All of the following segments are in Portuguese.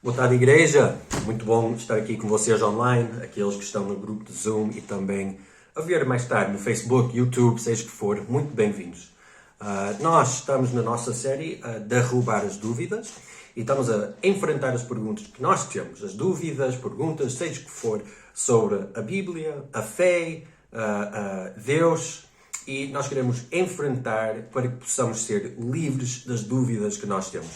Boa tarde, igreja. Muito bom estar aqui com vocês online, aqueles que estão no grupo de Zoom e também a ver mais tarde no Facebook, YouTube, seja que for, muito bem-vindos. Nós estamos na nossa série a derrubar as dúvidas e estamos a enfrentar as perguntas que nós temos, as dúvidas, perguntas, seja que for, sobre a Bíblia, a fé, Deus, e nós queremos enfrentar para que possamos ser livres das dúvidas que nós temos.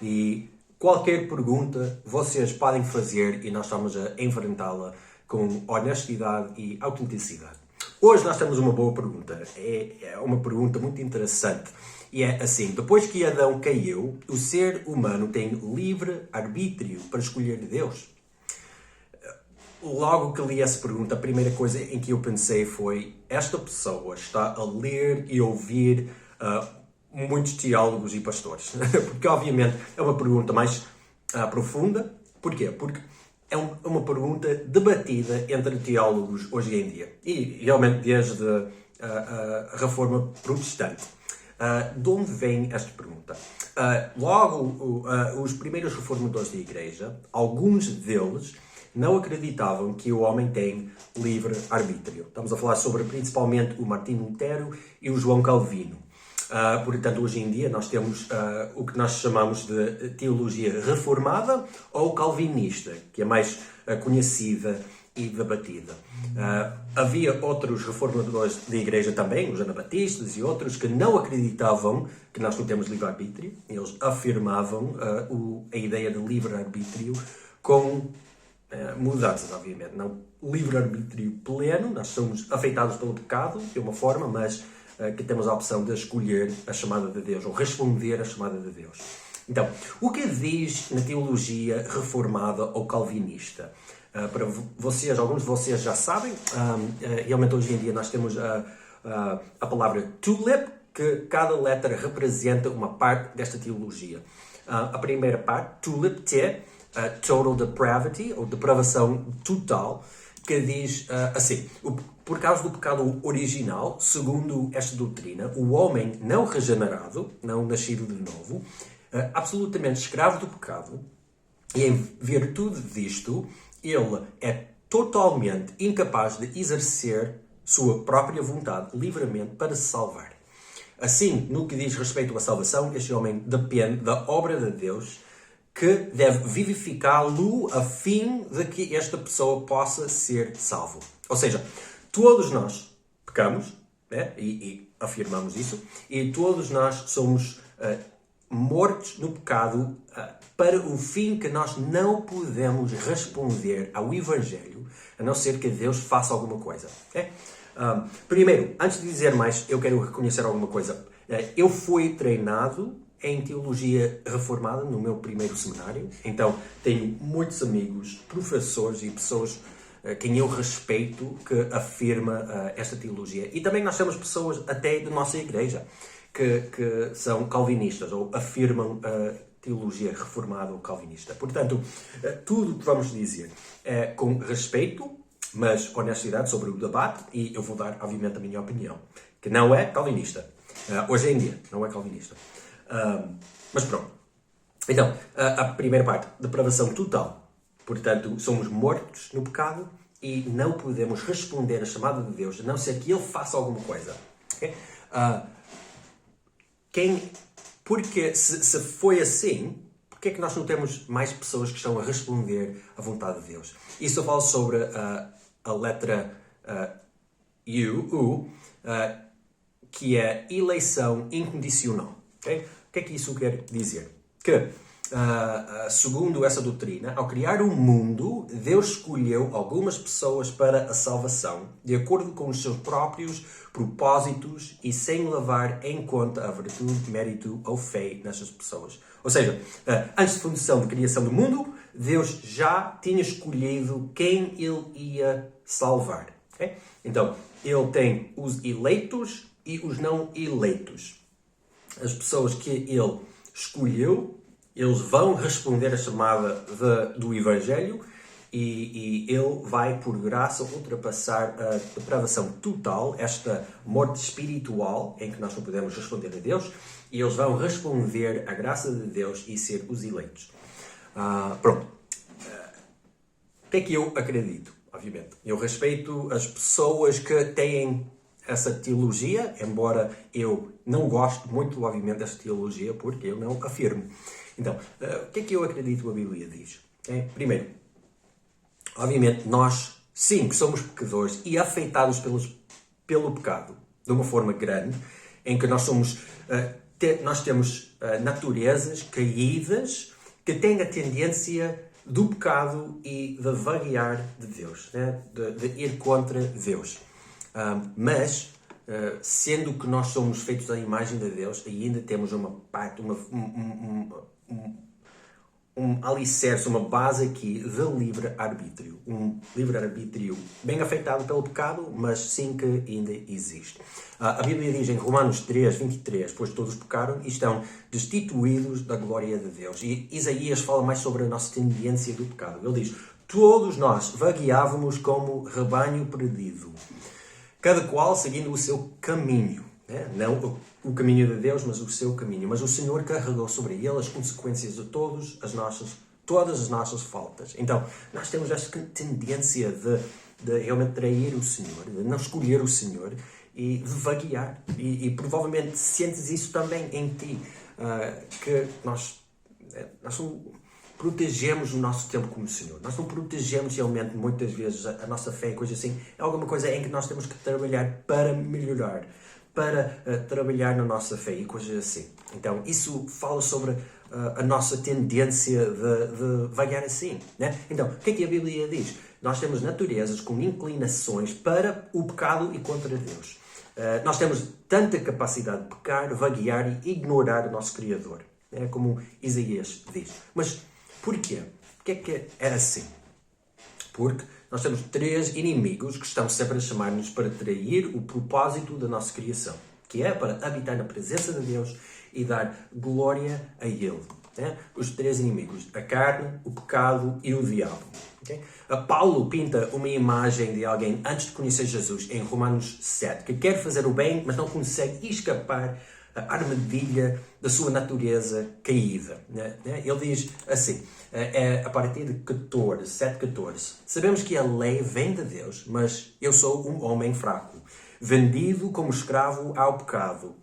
E qualquer pergunta vocês podem fazer e nós estamos a enfrentá-la com honestidade e autenticidade. Hoje nós temos uma boa pergunta. É uma pergunta muito interessante. E é assim: depois que Adão caiu, o ser humano tem livre arbítrio para escolher Deus? Logo que li essa pergunta, a primeira coisa em que eu pensei foi: esta pessoa está a ler e ouvir muitos teólogos e pastores. Porque, obviamente, é uma pergunta mais profunda. Porquê? Porque é uma pergunta debatida entre teólogos hoje em dia. E, realmente, desde a Reforma Protestante. De onde vem esta pergunta? Os primeiros reformadores da Igreja, alguns deles, não acreditavam que o homem tem livre arbítrio. Estamos a falar sobre principalmente o Martinho Lutero e o João Calvino. Portanto, hoje em dia nós temos o que nós chamamos de teologia reformada ou calvinista, que é mais conhecida e debatida. Havia outros reformadores da Igreja também, os anabatistas e outros, que não acreditavam que nós não temos livre-arbítrio. Eles afirmavam a ideia de livre-arbítrio com mudanças, obviamente. Não livre-arbítrio pleno, nós somos afetados pelo pecado, de uma forma, mas que temos a opção de escolher a chamada de Deus, ou responder à chamada de Deus. Então, o que diz na teologia reformada ou calvinista? Para vocês, alguns de vocês já sabem, realmente hoje em dia nós temos a palavra tulip, que cada letra representa uma parte desta teologia. A primeira parte, tulip T, total depravity, ou depravação total, que diz assim: por causa do pecado original, segundo esta doutrina, o homem não regenerado, não nascido de novo, absolutamente escravo do pecado, e em virtude disto, ele é totalmente incapaz de exercer sua própria vontade livremente para se salvar. Assim, no que diz respeito à salvação, este homem depende da obra de Deus, que deve vivificá-lo a fim de que esta pessoa possa ser salvo. Ou seja, todos nós pecamos, né? e afirmamos isso, e todos nós somos mortos no pecado para o fim que nós não podemos responder ao Evangelho, a não ser que Deus faça alguma coisa. Okay? Primeiro, antes de dizer mais, eu quero reconhecer alguma coisa. Eu fui treinado em teologia reformada no meu primeiro seminário, então tenho muitos amigos, professores e pessoas quem eu respeito que afirma esta teologia. E também nós temos pessoas até da nossa igreja que são calvinistas ou afirmam a teologia reformada ou calvinista. Portanto, tudo o que vamos dizer é com respeito, mas honestidade sobre o debate, e eu vou dar, obviamente, a minha opinião, que não é calvinista. Hoje em dia, não é calvinista. Mas pronto. Então, a primeira parte, depravação total. Portanto, somos mortos no pecado e não podemos responder à chamada de Deus, a não ser que Ele faça alguma coisa. Okay? Porque se foi assim, porque é que nós não temos mais pessoas que estão a responder à vontade de Deus? Isso eu falo sobre a letra U, que é eleição incondicional. Okay? O que é que isso quer dizer? Que, segundo essa doutrina, ao criar o mundo, Deus escolheu algumas pessoas para a salvação, de acordo com os seus próprios propósitos e sem levar em conta a virtude, mérito ou fé nessas pessoas. Ou seja, antes da fundação de criação do mundo, Deus já tinha escolhido quem Ele ia salvar. Okay? Então, Ele tem os eleitos e os não eleitos. As pessoas que Ele escolheu, eles vão responder a chamada do Evangelho e Ele vai, por graça, ultrapassar a depravação total, esta morte espiritual em que nós não podemos responder a Deus, e eles vão responder à graça de Deus e ser os eleitos. Pronto. O que é que eu acredito? Obviamente, eu respeito as pessoas que têm essa teologia, embora eu não goste muito, obviamente, dessa teologia, porque eu não afirmo. Então, o que é que eu acredito que a Bíblia diz? Primeiro, obviamente, nós, sim, que somos pecadores e afetados pelo pecado, de uma forma grande, em que nós nós temos naturezas caídas que têm a tendência do pecado e de vaguear de Deus, né? de ir contra Deus. Mas, sendo que nós somos feitos à imagem de Deus, ainda temos uma parte, um alicerce, uma base aqui de livre-arbítrio. Um livre-arbítrio bem afetado pelo pecado, mas sim que ainda existe. A Bíblia diz em Romanos 3, 23, pois todos pecaram e estão destituídos da glória de Deus. E Isaías fala mais sobre a nossa tendência do pecado. Ele diz, todos nós vagueávamos como rebanho perdido, cada qual seguindo o seu caminho. Não o caminho de Deus, mas o seu caminho. Mas o Senhor carregou sobre ele as consequências de todas as nossas faltas. Então, nós temos esta tendência de realmente trair o Senhor, de não escolher o Senhor e de vaguear. E provavelmente sentes isso também em ti, que nós protegemos o nosso tempo como Senhor. Nós não protegemos realmente, muitas vezes, a nossa fé e coisas assim. É alguma coisa em que nós temos que trabalhar para melhorar, para trabalhar na nossa fé e coisas assim. Então, isso fala sobre a nossa tendência de vaguear assim, né? Então, o que é que a Bíblia diz? Nós temos naturezas com inclinações para o pecado e contra Deus. Nós temos tanta capacidade de pecar, vaguear e ignorar o nosso Criador, né? Como Isaías diz. Mas porquê? Porquê é que é assim? Porque nós temos três inimigos que estão sempre a chamar-nos para trair o propósito da nossa criação, que é para habitar na presença de Deus e dar glória a Ele. Né? Os três inimigos, a carne, o pecado e o diabo. Okay? Paulo pinta uma imagem de alguém antes de conhecer Jesus em Romanos 7, que quer fazer o bem, mas não consegue escapar a armadilha da sua natureza caída. Ele diz assim, a partir de 7:14, sabemos que a lei vem de Deus, mas eu sou um homem fraco, vendido como escravo ao pecado.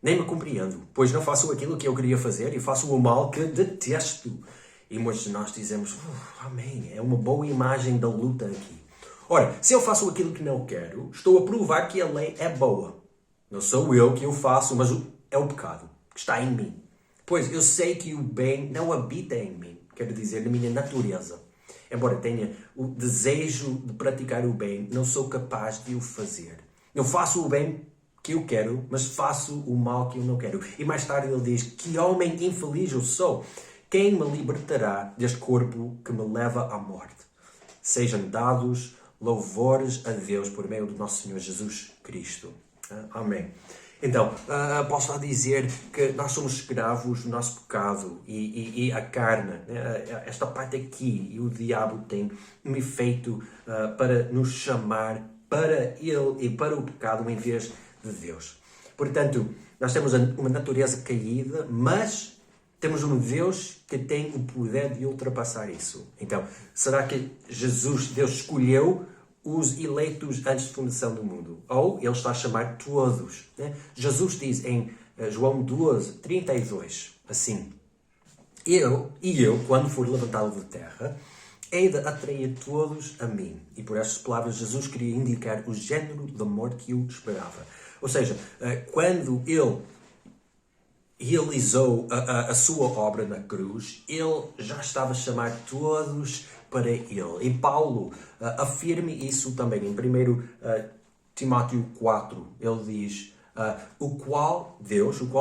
Nem me compreendo, pois não faço aquilo que eu queria fazer e faço o mal que detesto. E muitos de nós dizemos, amém, é uma boa imagem da luta aqui. Ora, se eu faço aquilo que não quero, estou a provar que a lei é boa. Não sou eu que o faço, mas é o pecado que está em mim. Pois eu sei que o bem não habita em mim, quero dizer, na minha natureza. Embora tenha o desejo de praticar o bem, não sou capaz de o fazer. Eu faço o bem que eu quero, mas faço o mal que eu não quero. E mais tarde ele diz, que homem infeliz eu sou. Quem me libertará deste corpo que me leva à morte? Sejam dados louvores a Deus por meio do nosso Senhor Jesus Cristo. Amém. Então, posso lá dizer que nós somos escravos do nosso pecado e a carne, esta parte aqui, e o diabo tem um efeito para nos chamar para ele e para o pecado em vez de Deus. Portanto, nós temos uma natureza caída, mas temos um Deus que tem o poder de ultrapassar isso. Então, será que Deus escolheu os eleitos antes da fundação do mundo? Ou Ele está a chamar todos? Né? Jesus diz em João 12, 32, assim, eu, quando for levantado da terra, hei de atrair todos a mim. E por estas palavras, Jesus queria indicar o género de amor que o esperava. Ou seja, quando Ele realizou a sua obra na cruz, Ele já estava a chamar todos para Ele. E Paulo afirma isso também em 1 Timóteo 4. Ele diz, o qual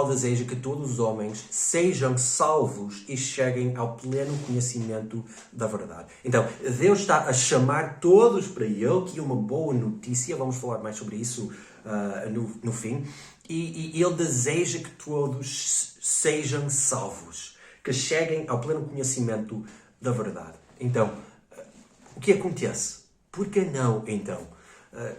deseja que todos os homens sejam salvos e cheguem ao pleno conhecimento da verdade. Então, Deus está a chamar todos para Ele, que é uma boa notícia. Vamos falar mais sobre isso no fim. E Ele deseja que todos sejam salvos, que cheguem ao pleno conhecimento da verdade. Então, o que acontece? Por que não, então,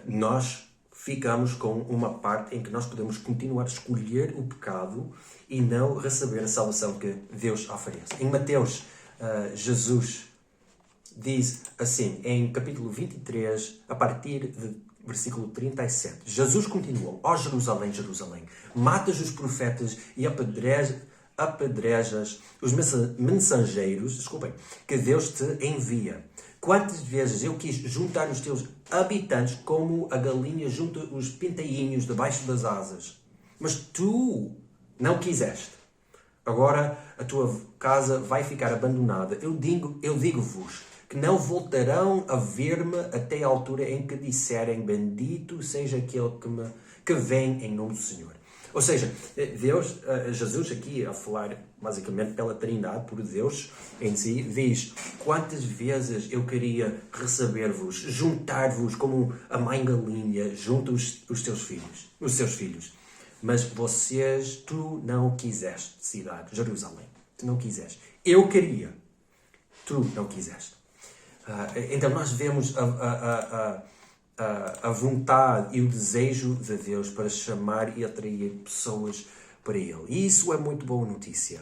nós ficamos com uma parte em que nós podemos continuar a escolher o pecado e não receber a salvação que Deus oferece? Em Mateus Jesus diz assim, em capítulo 23, a partir de versículo 37. Jesus continuou: ó Jerusalém, Jerusalém, matas os profetas e apedrejas os mensageiros, que Deus te envia. Quantas vezes eu quis juntar os teus habitantes como a galinha junta os pintainhos debaixo das asas, mas tu não quiseste. Agora a tua casa vai ficar abandonada. Eu digo-vos que não voltarão a ver-me até a altura em que disserem: bendito seja aquele que vem em nome do Senhor. Ou seja, Jesus aqui a falar basicamente pela Trindade, por Deus em si, diz: quantas vezes eu queria receber-vos, juntar-vos como a mãe galinha junta os seus filhos. Mas tu não quiseste, cidade, Jerusalém. Tu não quiseste. Eu queria. Tu não quiseste. Então nós vemos a vontade e o desejo de Deus para chamar e atrair pessoas para Ele. E isso é muito boa notícia.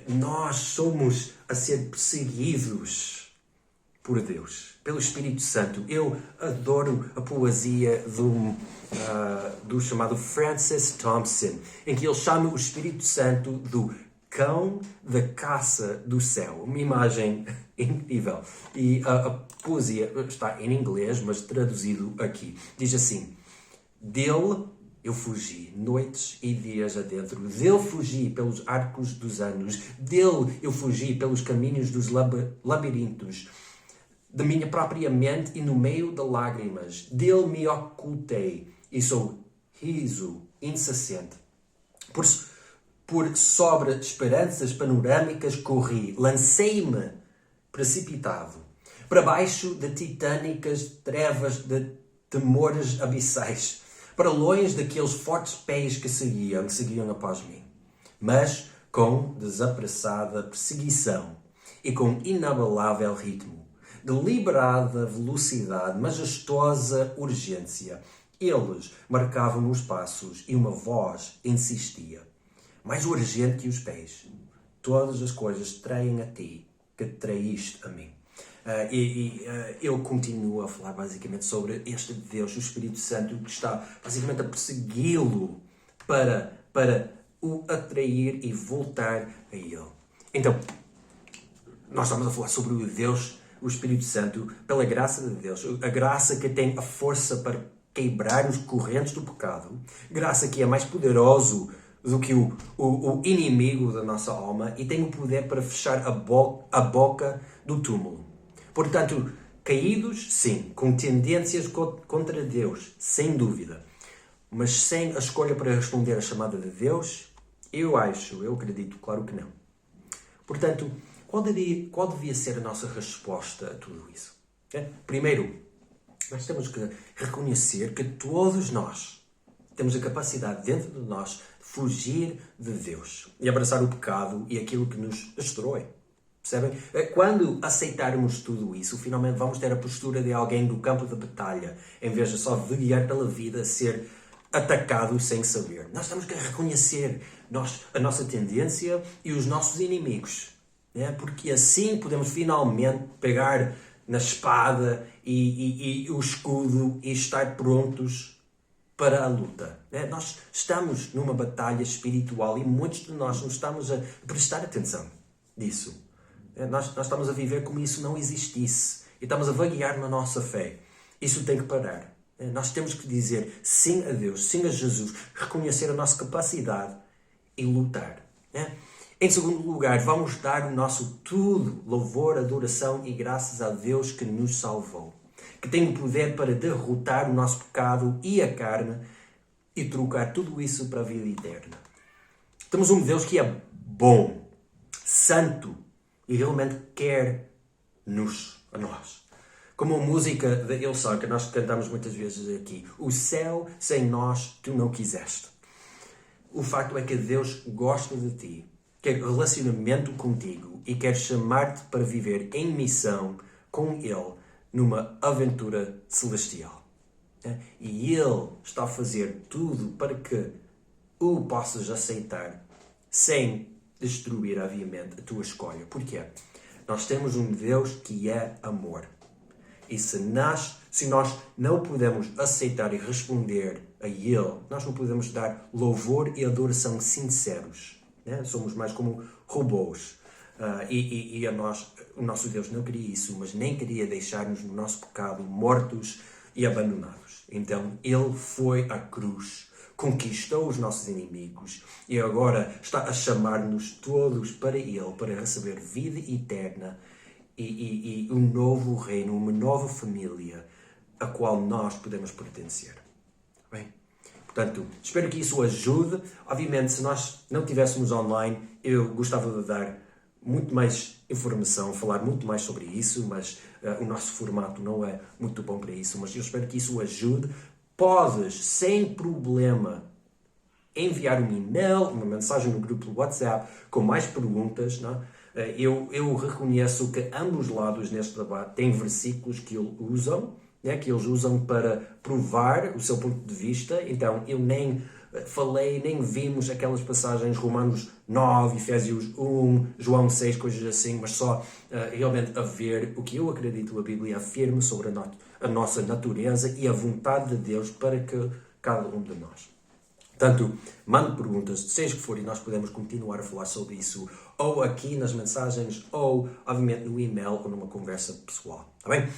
Nós somos a ser perseguidos por Deus, pelo Espírito Santo. Eu adoro a poesia do chamado Francis Thompson, em que ele chama o Espírito Santo do cão da caça do céu. Uma imagem incrível. E a poesia está em inglês, mas traduzido aqui. Diz assim: dele eu fugi, noites e dias adentro. Dele fugi pelos arcos dos anos. Dele eu fugi pelos caminhos dos labirintos. Da minha própria mente e no meio de lágrimas. Dele me ocultei e sou riso incessante. Por sobre esperanças panorâmicas corri, lancei-me precipitado, para baixo de titânicas trevas de temores abissais, para longe daqueles fortes pés que seguiam após mim. Mas com desapressada perseguição e com inabalável ritmo, deliberada velocidade, majestosa urgência, eles marcavam os passos e uma voz insistia: mais urgente que os pés, todas as coisas traem a ti, que traíste a mim. Eu continuo a falar basicamente sobre este Deus, o Espírito Santo, que está basicamente a persegui-lo para o atrair e voltar a Ele. Então, nós estamos a falar sobre o Deus, o Espírito Santo, pela graça de Deus, a graça que tem a força para quebrar os correntes do pecado, graça que é mais poderoso do que o inimigo da nossa alma e tem o poder para fechar a boca do túmulo. Portanto, caídos, sim, com tendências contra Deus, sem dúvida, mas sem a escolha para responder à chamada de Deus, eu acredito, claro que não. Portanto, qual devia ser a nossa resposta a tudo isso? Primeiro, nós temos que reconhecer que todos nós temos a capacidade dentro de nós de fugir de Deus e abraçar o pecado e aquilo que nos destrói. Percebem? Quando aceitarmos tudo isso, finalmente vamos ter a postura de alguém do campo de batalha, em vez de só guiar pela vida, ser atacado sem saber. Nós temos que reconhecer a nossa tendência e os nossos inimigos, porque assim podemos finalmente pegar na espada e o escudo e estar prontos para a luta. Nós estamos numa batalha espiritual e muitos de nós não estamos a prestar atenção nisso. Nós estamos a viver como isso não existisse e estamos a vaguear na nossa fé. Isso tem que parar. Nós temos que dizer sim a Deus, sim a Jesus, reconhecer a nossa capacidade e lutar. Em segundo lugar, vamos dar o nosso tudo, louvor, adoração e graças a Deus que nos salvou, que tem o poder para derrotar o nosso pecado e a carne e trocar tudo isso para a vida eterna. Temos um Deus que é bom, santo e realmente quer-nos a nós. Como a música da Ilsa, que nós cantamos muitas vezes aqui: o céu sem nós tu não quiseste. O facto é que Deus gosta de ti, quer relacionamento contigo e quer chamar-te para viver em missão com Ele numa aventura celestial. E Ele está a fazer tudo para que o possas aceitar sem destruir, obviamente, a tua escolha. Porquê? Nós temos um Deus que é amor. E se nós não podemos aceitar e responder a Ele, nós não podemos dar louvor e adoração sinceros. Né? Somos mais como robôs. O nosso Deus não queria isso, mas nem queria deixar-nos no nosso pecado mortos e abandonados. Então Ele foi à cruz, conquistou os nossos inimigos e agora está a chamar-nos todos para Ele, para receber vida eterna e um novo reino, uma nova família a qual nós podemos pertencer. Bem, portanto, espero que isso ajude. Obviamente, se nós não estivéssemos online, eu gostava de dar muito mais informação, falar muito mais sobre isso, mas o nosso formato não é muito bom para isso, mas eu espero que isso ajude. Podes, sem problema, enviar um e-mail, uma mensagem no grupo do WhatsApp com mais perguntas. Não? Eu reconheço que ambos os lados neste debate têm versículos que eles usam para provar o seu ponto de vista. Então, eu nem nem vimos aquelas passagens Romanos 9, Efésios 1, João 6, coisas assim, mas só realmente a ver o que eu acredito a Bíblia afirma sobre a nossa natureza e a vontade de Deus para que cada um de nós. Portanto, mande perguntas, seja que for, e nós podemos continuar a falar sobre isso, ou aqui nas mensagens, ou, obviamente, no e-mail, ou numa conversa pessoal. Tá bem?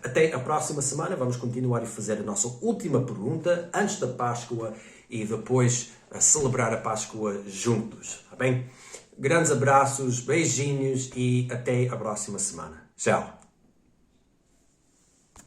Até a próxima semana, vamos continuar a fazer a nossa última pergunta, antes da Páscoa, e depois celebrar a Páscoa juntos. Tá bem? Grandes abraços, beijinhos, e até a próxima semana. Tchau!